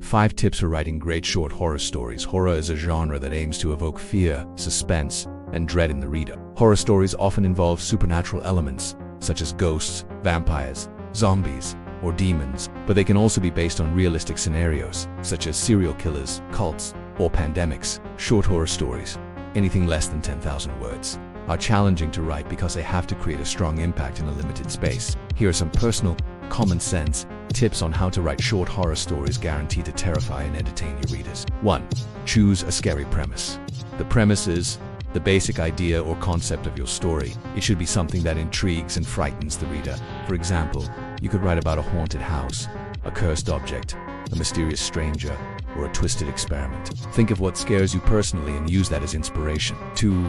5 tips for writing great short horror stories. Horror is a genre that aims to evoke fear, suspense, and dread in the reader. Horror stories often involve supernatural elements, such as ghosts, vampires, zombies, or demons, but they can also be based on realistic scenarios, such as serial killers, cults, or pandemics. Short horror stories, anything less than 10,000 words, are challenging to write because they have to create a strong impact in a limited space. Here are some personal, common sense tips on how to write short horror stories guaranteed to terrify and entertain your readers. 1. Choose a scary premise. The premise is the basic idea or concept of your story. It should be something that intrigues and frightens the reader. For example, you could write about a haunted house, a cursed object, a mysterious stranger, or a twisted experiment. Think of what scares you personally and use that as inspiration. 2.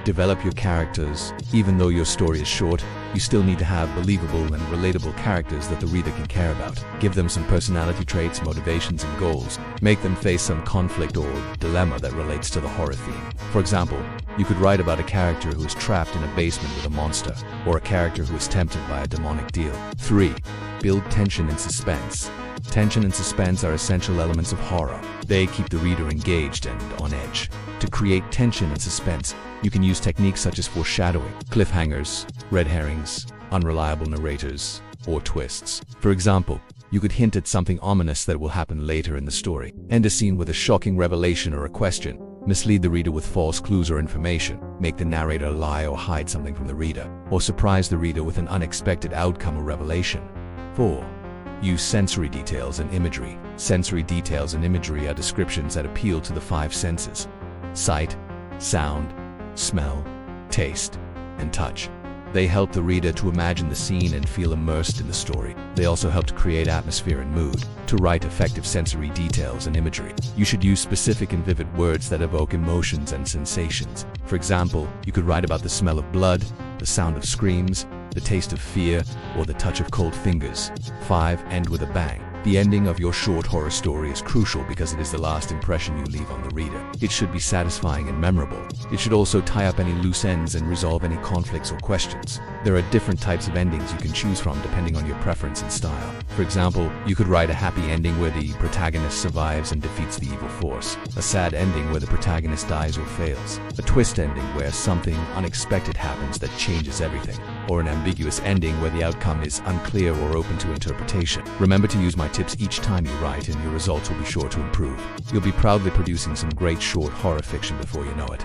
Develop your characters. Even though your story is short, you still need to have believable and relatable characters that the reader can care about. Give them some personality traits, motivations, and goals. Make them face some conflict or dilemma that relates to the horror theme. For example, you could write about a character who is trapped in a basement with a monster, or a character who is tempted by a demonic deal. 3. Build tension and suspense. Tension and suspense are essential elements of horror. They keep the reader engaged and on edge. To create tension and suspense, you can use techniques such as foreshadowing, cliffhangers, red herrings, unreliable narrators, or twists. For example, you could hint at something ominous that will happen later in the story. End a scene with a shocking revelation or a question. Mislead the reader with false clues or information. Make the narrator lie or hide something from the reader. Or surprise the reader with an unexpected outcome or revelation. 4. Use sensory details and imagery. Sensory details and imagery are descriptions that appeal to the 5 senses: sight, sound, smell, taste, and touch. They help the reader to imagine the scene and feel immersed in the story. They also help to create atmosphere and mood. To write effective sensory details and imagery, you should use specific and vivid words that evoke emotions and sensations. For example, you could write about the smell of blood, the sound of screams, the taste of fear, or the touch of cold fingers. 5. End with a bang. The ending of your short horror story is crucial because it is the last impression you leave on the reader. It should be satisfying and memorable. It should also tie up any loose ends and resolve any conflicts or questions. There are different types of endings you can choose from depending on your preference and style. For example, you could write a happy ending where the protagonist survives and defeats the evil force, a sad ending where the protagonist dies or fails, a twist ending where something unexpected happens that changes everything, or an ambiguous ending where the outcome is unclear or open to interpretation. Remember to use my tips each time you write and your results will be sure to improve. You'll be proudly producing some great short horror fiction before you know it.